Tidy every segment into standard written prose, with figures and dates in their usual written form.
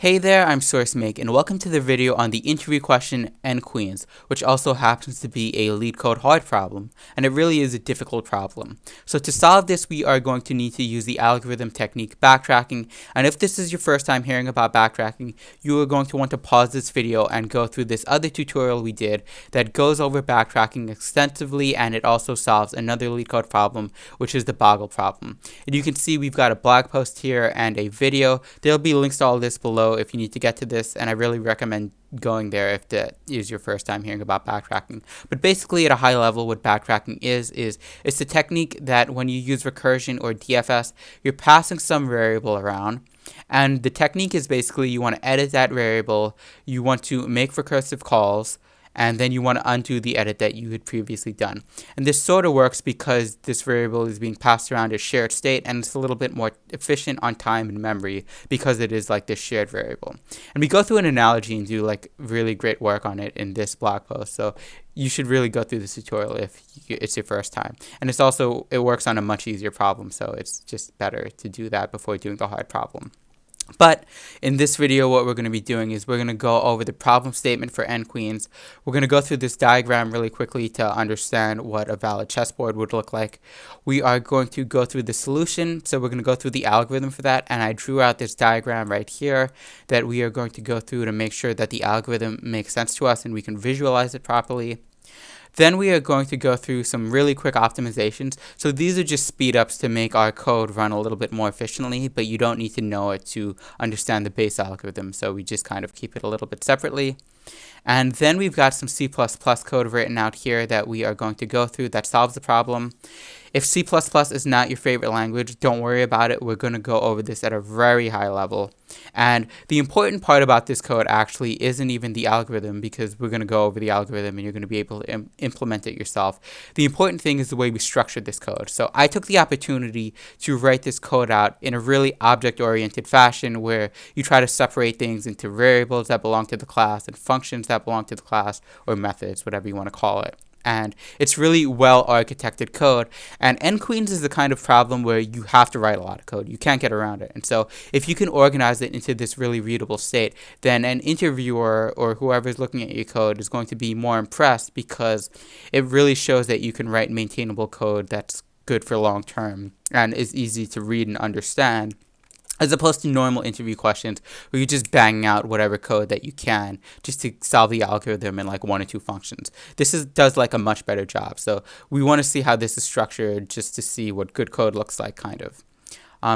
Hey there, I'm srcmake, and welcome to the video on the interview question n queens, which also happens to be a Leetcode Hard problem, and it really is a difficult problem. So to solve this, we are going to need to use the algorithm technique backtracking, and if this is your first time hearing about backtracking, you are going to want to pause this video and go through this other tutorial we did that goes over backtracking extensively, and it also solves another Leetcode problem, which is the boggle problem. And you can see we've got a blog post here and a video. There'll be links to all this below if you need to get to this, and I really recommend going there if that is your first time hearing about backtracking. But basically, at a high level, what backtracking is it's a technique that when you use recursion or DFS, you're passing some variable around, and the technique is basically you want to edit that variable, you want to make recursive calls, and then you want to undo the edit that you had previously done. And this sort of works because this variable is being passed around as shared state, and it's a little bit more efficient on time and memory because it is like this shared variable. And we go through an analogy and do like really great work on it in this blog post. So you should really go through this tutorial if it's your first time. And it works on a much easier problem, so it's just better to do that before doing the hard problem. But in this video, what we're going to be doing is we're going to go over the problem statement for n queens. We're going to go through this diagram really quickly to understand what a valid chessboard would look like. We are going to go through the solution, so we're going to go through the algorithm for that, and I drew out this diagram right here that we are going to go through to make sure that the algorithm makes sense to us and we can visualize it properly. Then we are going to go through some really quick optimizations. So these are just speed ups to make our code run a little bit more efficiently, but you don't need to know it to understand the base algorithm. So we just kind of keep it a little bit separately. And then we've got some C++ code written out here that we are going to go through that solves the problem. If C++ is not your favorite language, don't worry about it. We're going to go over this at a very high level. And the important part about this code actually isn't even the algorithm, because we're going to go over the algorithm and you're going to be able to implement it yourself. The important thing is the way we structured this code. So I took the opportunity to write this code out in a really object-oriented fashion where you try to separate things into variables that belong to the class and functions that belong to the class, or methods, whatever you want to call it. And it's really well architected code, and n queens is the kind of problem where you have to write a lot of code. You can't get around it. And so if you can organize it into this really readable state, then an interviewer or whoever's looking at your code is going to be more impressed, because it really shows that you can write maintainable code that's good for long term and is easy to read and understand, as opposed to normal interview questions where you're just banging out whatever code that you can just to solve the algorithm in like one or two functions. This does like a much better job. So we want to see how this is structured just to see what good code looks like, kind of.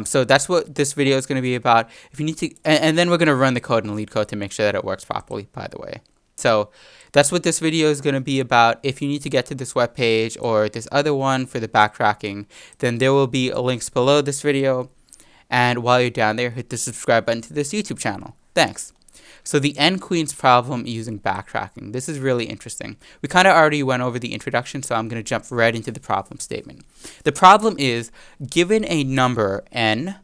So that's what this video is going to be about. If you need to, and then we're going to run the code in Leetcode to make sure that it works properly, by the way. So that's what this video is going to be about. If you need to get to this web page or this other one for the backtracking, then there will be links below this video. And while you're down there, hit the subscribe button to this YouTube channel. Thanks. So the n queens problem using backtracking. This is really interesting. We kind of already went over the introduction, so I'm going to jump right into the problem statement. The problem is, given a number n,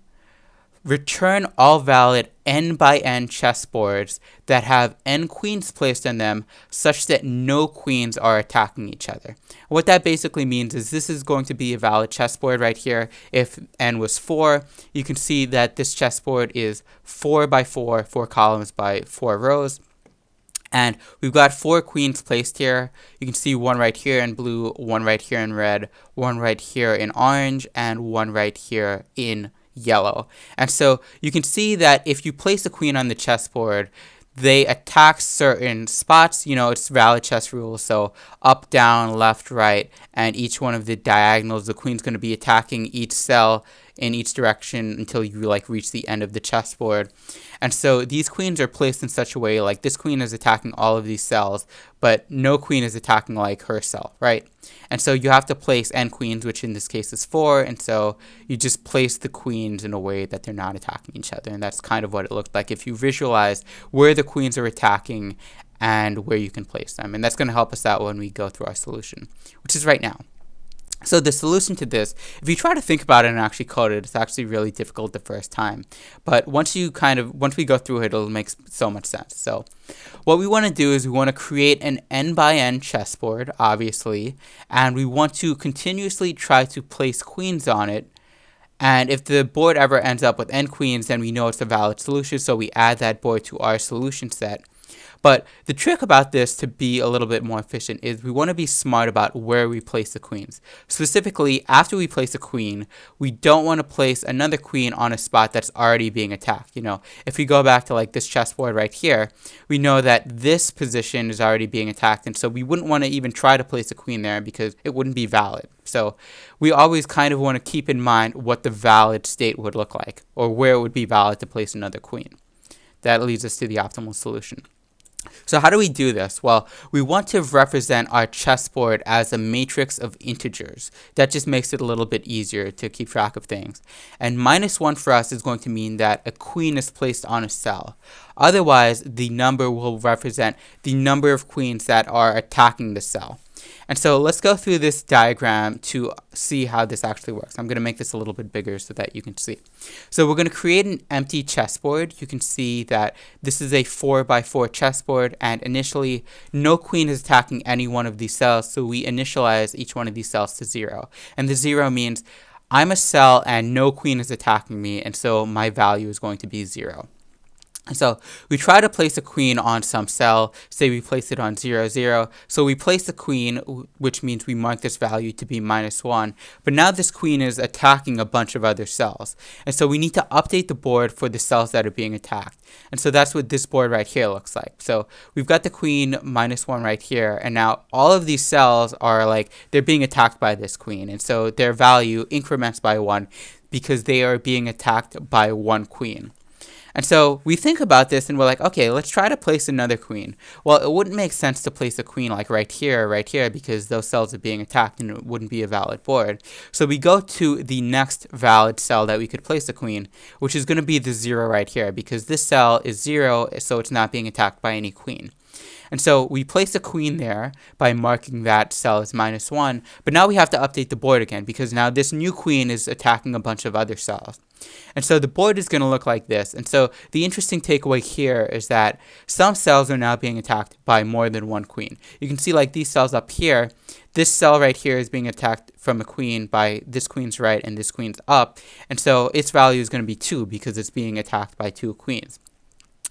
return all valid n by n chessboards that have n queens placed on them such that no queens are attacking each other. What that basically means is this is going to be a valid chessboard right here. If n was 4, you can see that this chessboard is 4 by 4, 4 columns by 4 rows. And we've got 4 queens placed here. You can see one right here in blue, one right here in red, one right here in orange, and one right here in yellow. And so you can see that if you place a queen on the chessboard, they attack certain spots. You know, it's valid chess rules, so up, down, left, right, and each one of the diagonals, the queen's going to be attacking each cell in each direction until you like reach the end of the chessboard. And so these queens are placed in such a way, like this queen is attacking all of these cells, but no queen is attacking like her cell, right? And so you have to place n queens, which in this case is 4, and so you just place the queens in a way that they're not attacking each other. And that's kind of what it looked like if you visualize where the queens are attacking and where you can place them. And that's going to help us out when we go through our solution, which is right now. So the solution to this, if you try to think about it and actually code it, it's actually really difficult the first time. But once we go through it, it'll make so much sense. So what we want to do is we want to create an n by n chessboard, obviously, and we want to continuously try to place queens on it And if the board ever ends up with n queens, then we know it's a valid solution, so we add that board to our solution set. But the trick about this, to be a little bit more efficient, is we want to be smart about where we place the queens. Specifically, after we place a queen, we don't want to place another queen on a spot that's already being attacked. If we go back to like this chessboard right here, we know that this position is already being attacked, and so we wouldn't want to even try to place a queen there because it wouldn't be valid. So we always kind of want to keep in mind what the valid state would look like, or where it would be valid to place another queen. That leads us to the optimal solution. So how do we do this? Well, we want to represent our chessboard as a matrix of integers. That just makes it a little bit easier to keep track of things. And -1 for us is going to mean that a queen is placed on a cell. Otherwise, the number will represent the number of queens that are attacking the cell. And so let's go through this diagram to see how this actually works. I'm going to make this a little bit bigger so that you can see. So we're going to create an empty chessboard. You can see that this is a 4x4 chessboard, and initially no queen is attacking any one of these cells, so we initialize each one of these cells to 0. And the 0 means I'm a cell and no queen is attacking me, and so my value is going to be 0. And so we try to place a queen on some cell. Say we place it on 0, 0. So we place the queen, which means we mark this value to be -1. But now this queen is attacking a bunch of other cells. And so we need to update the board for the cells that are being attacked. And so that's what this board right here looks like. So we've got the queen -1 right here. And now all of these cells are they're being attacked by this queen. And so their value increments by 1 because they are being attacked by one queen. And so we think about this and we're like, okay, let's try to place another queen. Well, it wouldn't make sense to place a queen right here, because those cells are being attacked and it wouldn't be a valid board. So we go to the next valid cell that we could place a queen, which is going to be the 0 right here, because this cell is 0, so it's not being attacked by any queen. And so we place a queen there by marking that cell as -1, but now we have to update the board again because now this new queen is attacking a bunch of other cells. And so the board is going to look like this. And so the interesting takeaway here is that some cells are now being attacked by more than one queen. You can see these cells up here, this cell right here is being attacked from a queen by this queen's right and this queen's up. And so its value is going to be 2 because it's being attacked by 2 queens.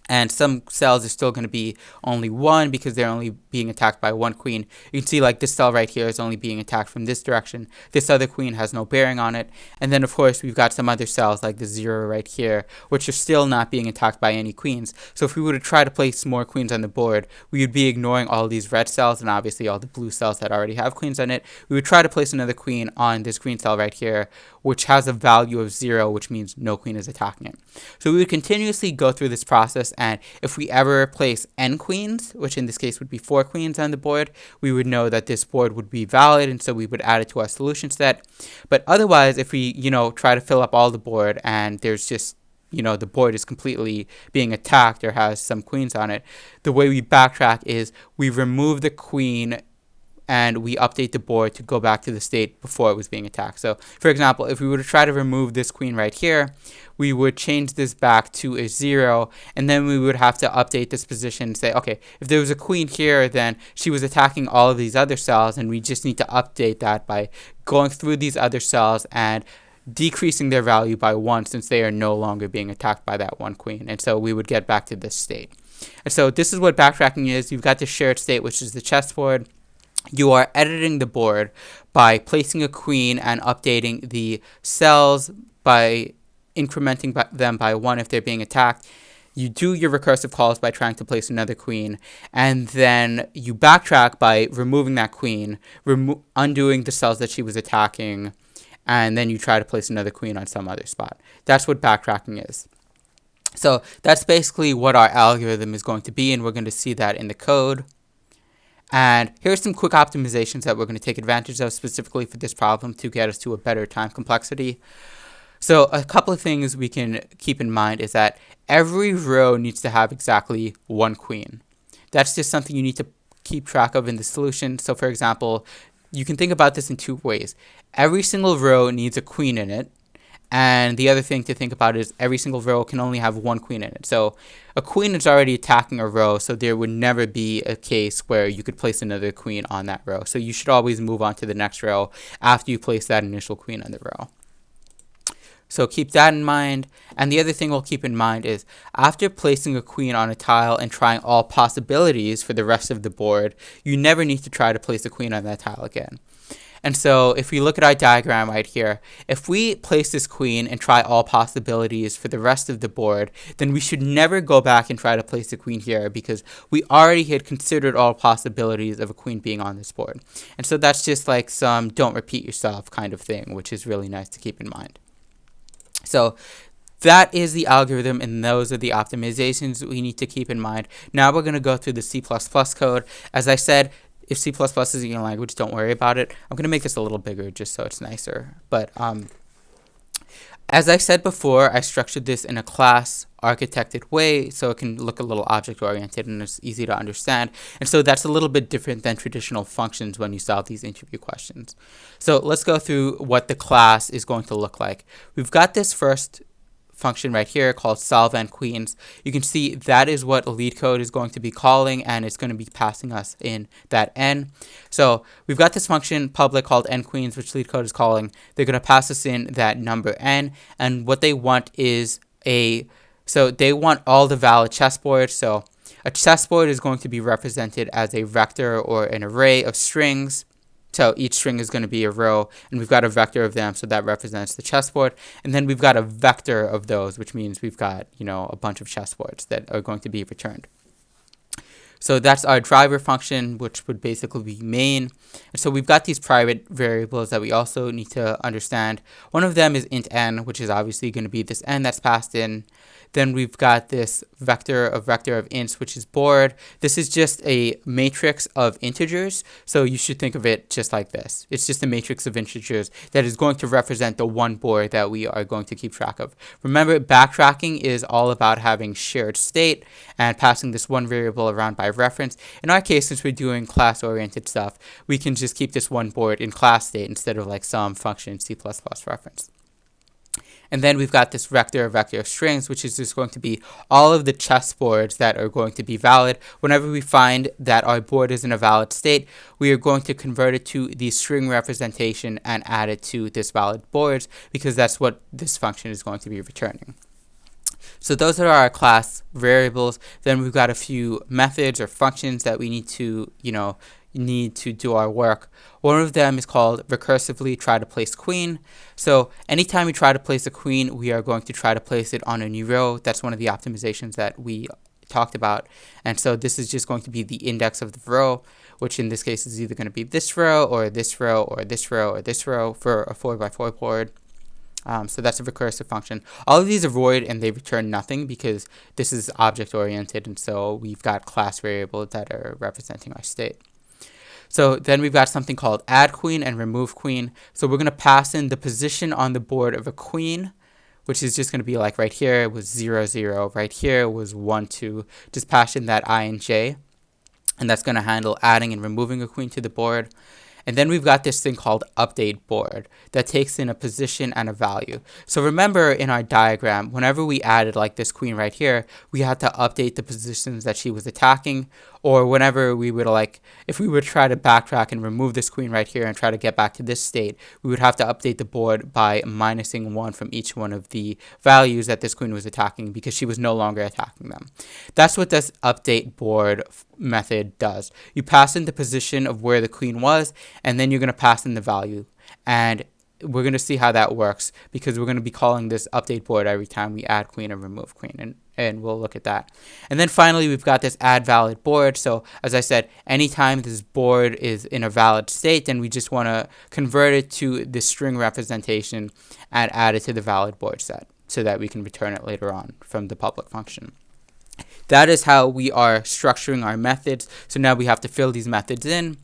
And some cells are still going to be only 1 because they're only being attacked by one queen. You can see this cell right here is only being attacked from this direction. This other queen has no bearing on it. And then of course we've got some other cells like the 0 right here, which are still not being attacked by any queens. So if we were to try to place more queens on the board, we would be ignoring all these red cells and obviously all the blue cells that already have queens on it. We would try to place another queen on this green cell right here, which has a value of 0, which means no queen is attacking it. So we would continuously go through this process, and if we ever place n queens, which in this case would be 4 queens on the board, we would know that this board would be valid, and so we would add it to our solution set. But otherwise, if we, try to fill up all the board and there's just, the board is completely being attacked or has some queens on it, the way we backtrack is we remove the queen and we update the board to go back to the state before it was being attacked. So, for example, if we were to try to remove this queen right here, we would change this back to a 0, and then we would have to update this position and say, okay, if there was a queen here, then she was attacking all of these other cells, and we just need to update that by going through these other cells and decreasing their value by 1 since they are no longer being attacked by that one queen. And so we would get back to this state. And so this is what backtracking is. You've got the shared state, which is the chessboard. You are editing the board by placing a queen and updating the cells by incrementing them by 1 if they're being attacked. You do your recursive calls by trying to place another queen, and then you backtrack by removing that queen, undoing the cells that she was attacking, and then you try to place another queen on some other spot. That's what backtracking is. So that's basically what our algorithm is going to be, and we're going to see that in the code. And here's some quick optimizations that we're going to take advantage of specifically for this problem to get us to a better time complexity. So a couple of things we can keep in mind is that every row needs to have exactly one queen. That's just something you need to keep track of in the solution. So for example, you can think about this in 2 ways. Every single row needs a queen in it. And the other thing to think about is every single row can only have one queen in it. So a queen is already attacking a row, so there would never be a case where you could place another queen on that row. So you should always move on to the next row after you place that initial queen on the row. So keep that in mind. And the other thing we'll keep in mind is after placing a queen on a tile and trying all possibilities for the rest of the board, you never need to try to place a queen on that tile again. And so if we look at our diagram right here, if we place this queen and try all possibilities for the rest of the board, then we should never go back and try to place a queen here because we already had considered all possibilities of a queen being on this board. And so that's just like some don't repeat yourself kind of thing, which is really nice to keep in mind. So that is the algorithm, and those are the optimizations we need to keep in mind. Now we're going to go through the C++ code. As I said, if C++ isn't your language, don't worry about it. I'm going to make this a little bigger just so it's nicer. But as I said before, I structured this in a class architected way so it can look a little object-oriented and it's easy to understand. And so that's a little bit different than traditional functions when you solve these interview questions. So let's go through what the class is going to look like. We've got this first function right here called solve n queens. You can see that is what Leetcode is going to be calling, and it's going to be passing us in that n. So we've got this function public called n queens, which Leetcode is calling. They're going to pass us in that number n, and what they want is so they want all the valid chessboards. So a chessboard is going to be represented as a vector or an array of strings. So each string is going to be a row, and we've got a vector of them, so that represents the chessboard. And then we've got a vector of those, which means we've got, a bunch of chessboards that are going to be returned. So that's our driver function, which would basically be main. And so we've got these private variables that we also need to understand. One of them is int n, which is obviously going to be this n that's passed in. Then we've got this vector of ints, which is board. This is just a matrix of integers, so you should think of it just like this. It's just a matrix of integers that is going to represent the one board that we are going to keep track of. Remember, backtracking is all about having shared state and passing this one variable around by reference. In our case, since we're doing class-oriented stuff, we can just keep this one board in class state instead of like some function C++ reference. And then we've got this vector of strings, which is just going to be all of the chessboards that are going to be valid. Whenever we find that our board is in a valid state, we are going to convert it to the string representation and add it to this valid boards, because that's what this function is going to be returning. So those are our class variables. Then we've got a few methods or functions that we need to, need to do our work. One of them is called recursively try to place queen. So anytime we try to place a queen, we are going to try to place it on a new row. That's one of the optimizations that we talked about. And so this is just going to be the index of the row, which in this case is either going to be this row or this row or this row or this row for a 4x4 board. So that's a recursive function. All of these are void and they return nothing because this is object oriented, and so we've got class variables that are representing our state. So then we've got something called add queen and remove queen. So we're going to pass in the position on the board of a queen, which is just going to be like right here was 0, 0. Right here was 1, 2. Just pass in that I and j. And that's going to handle adding and removing a queen to the board. And then we've got this thing called update board that takes in a position and a value. So remember in our diagram, whenever we added like this queen right here, we had to update the positions that she was attacking. Or whenever we would if we would try to backtrack and remove this queen right here and try to get back to this state, we would have to update the board by minusing 1 from each one of the values that this queen was attacking because she was no longer attacking them. That's what this update board method does. You pass in the position of where the queen was, and then you're going to pass in the value. And we're going to see how that works because we're going to be calling this update board every time we add queen or remove queen, and we'll look at that. And then finally, we've got this add valid board. So as I said, anytime this board is in a valid state, then we just want to convert it to the string representation and add it to the valid board set so that we can return it later on from the public function. That is how we are structuring our methods. So now we have to fill these methods in,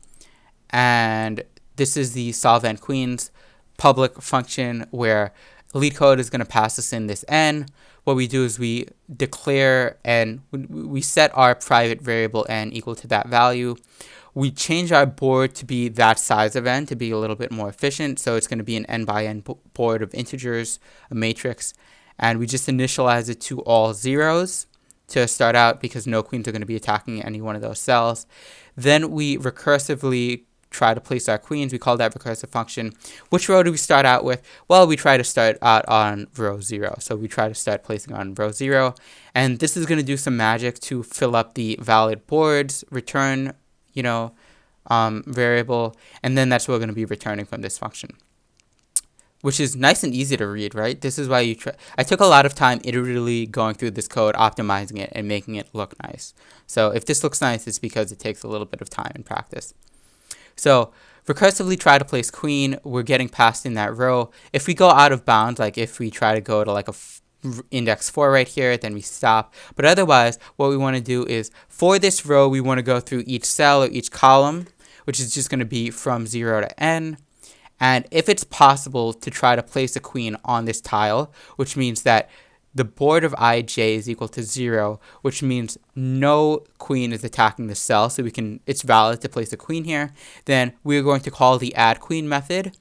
and this is the solve n queens public function where Leetcode is going to pass us in this n. What we do is we declare and we set our private variable n equal to that value. We change our board to be that size of n to be a little bit more efficient. So it's going to be an n by n board of integers, a matrix, and we just initialize it to all zeros to start out because no queens are going to be attacking any one of those cells. Then we recursively try to place our queens. We call that recursive function. Which row do we start out with? Well, we try to start out on row 0. So we try to start placing on row 0. And this is going to do some magic to fill up the valid boards return, variable. And then that's what we're going to be returning from this function, which is nice and easy to read, right? This is why I took a lot of time iteratively going through this code, optimizing it, and making it look nice. So if this looks nice, it's because it takes a little bit of time and practice. So recursively try to place queen, we're getting passed in that row. If we go out of bounds, like if we try to go to like a index 4 right here, then we stop. But otherwise, what we want to do is for this row, we want to go through each cell or each column, which is just going to be from 0 to n. And if it's possible to try to place a queen on this tile, which means that the board of ij is equal to 0, which means no queen is attacking the cell, so it's valid to place a queen here, then we're going to call the add queen method.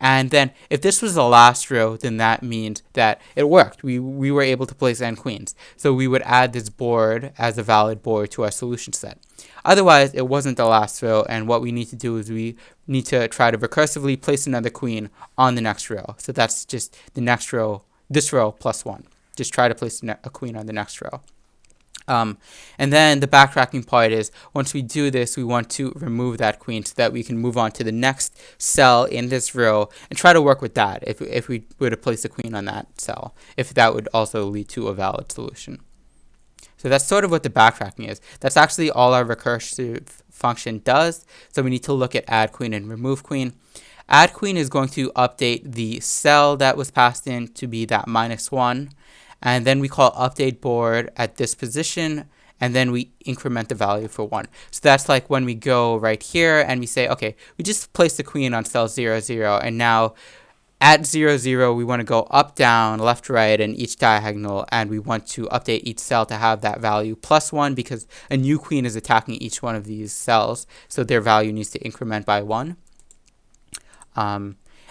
And then if this was the last row, then that means that it worked. We were able to place n queens. So we would add this board as a valid board to our solution set. Otherwise, it wasn't the last row, and what we need to do is we need to try to recursively place another queen on the next row. So that's just the next row, this row plus 1. Just try to place a queen on the next row. And then the backtracking part is, once we do this, we want to remove that queen so that we can move on to the next cell in this row and try to work with that if we were to place a queen on that cell, if that would also lead to a valid solution. So that's sort of what the backtracking is. That's actually all our recursive function does. So we need to look at add queen and remove queen. Add queen is going to update the cell that was passed in to be that -1. And then we call update board at this position, and then we increment the value for 1. So that's like when we go right here and we say, okay, we just placed the queen on cell 0, 0, and now at 0, 0, we want to go up, down, left, right, and each diagonal, and we want to update each cell to have that value +1 because a new queen is attacking each one of these cells, so their value needs to increment by 1.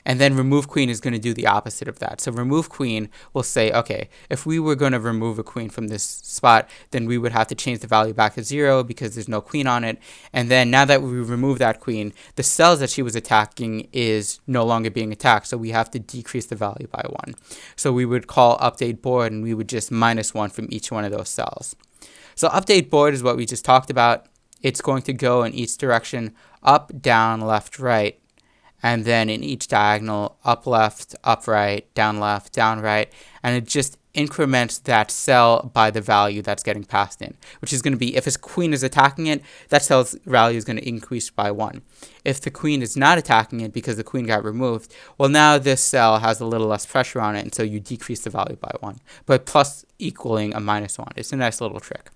And then remove queen is going to do the opposite of that. So remove queen will say, okay, if we were going to remove a queen from this spot, then we would have to change the value back to 0 because there's no queen on it. And then now that we remove that queen, the cells that she was attacking is no longer being attacked. So we have to decrease the value by 1. So we would call update board and we would just -1 from each one of those cells. So update board is what we just talked about. It's going to go in each direction, up, down, left, right. And then in each diagonal, up left, up right, down left, down right, and it just increments that cell by the value that's getting passed in, which is going to be, if a queen is attacking it, that cell's value is going to increase by 1. If the queen is not attacking it because the queen got removed, well, now this cell has a little less pressure on it, and so you decrease the value by 1, but plus equaling a -1. It's a nice little trick.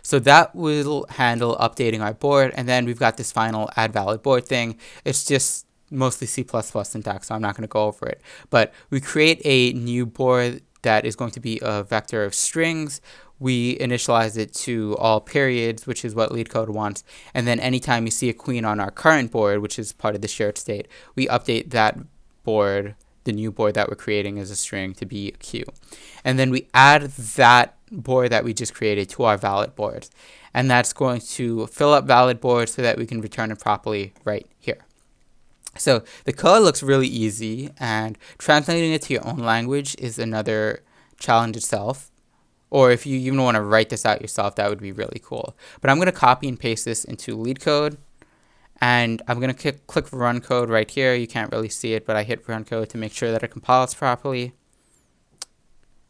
So that will handle updating our board, and then we've got this final add valid board thing. It's just mostly C++ syntax, so I'm not going to go over it. But we create a new board that is going to be a vector of strings. We initialize it to all periods, which is what Leetcode wants. And then anytime we see a queen on our current board, which is part of the shared state, we update that board, the new board that we're creating as a string, to be a queue. And then we add that board that we just created to our valid boards. And that's going to fill up valid boards so that we can return it properly right here. So the code looks really easy, and translating it to your own language is another challenge itself. Or if you even want to write this out yourself, that would be really cool. But I'm going to copy and paste this into Leetcode. And I'm going to click run code right here. You can't really see it, but I hit run code to make sure that it compiles properly.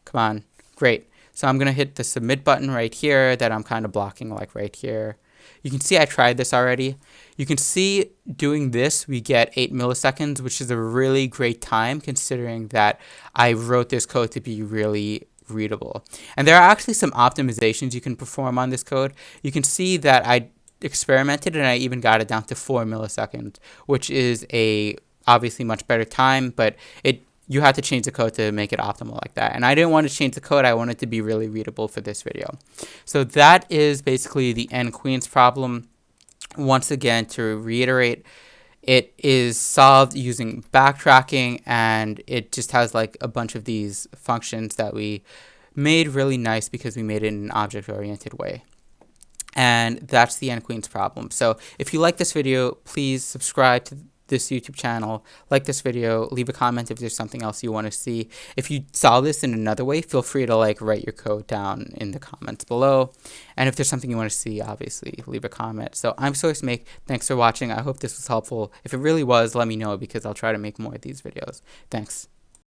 Come on. Great. So I'm going to hit the submit button right here that I'm kind of blocking, like right here. You can see I tried this already. You can see doing this, we get 8 milliseconds, which is a really great time considering that I wrote this code to be really readable. And there are actually some optimizations you can perform on this code. You can see that I experimented and I even got it down to 4 milliseconds, which is a obviously much better time, but you have to change the code to make it optimal like that. And I didn't want to change the code. I wanted it to be really readable for this video. So that is basically the n queens problem. Once again, to reiterate, it is solved using backtracking, and it just has like a bunch of these functions that we made really nice because we made it in an object-oriented way. And that's the n-queens problem. So if you like this video, please subscribe to this YouTube channel, like this video, leave a comment if there's something else you want to see. If you solve this in another way, feel free to write your code down in the comments below. And if there's something you want to see, obviously leave a comment. So I'm srcmake. Thanks for watching. I hope this was helpful. If it really was, let me know, because I'll try to make more of these videos. Thanks.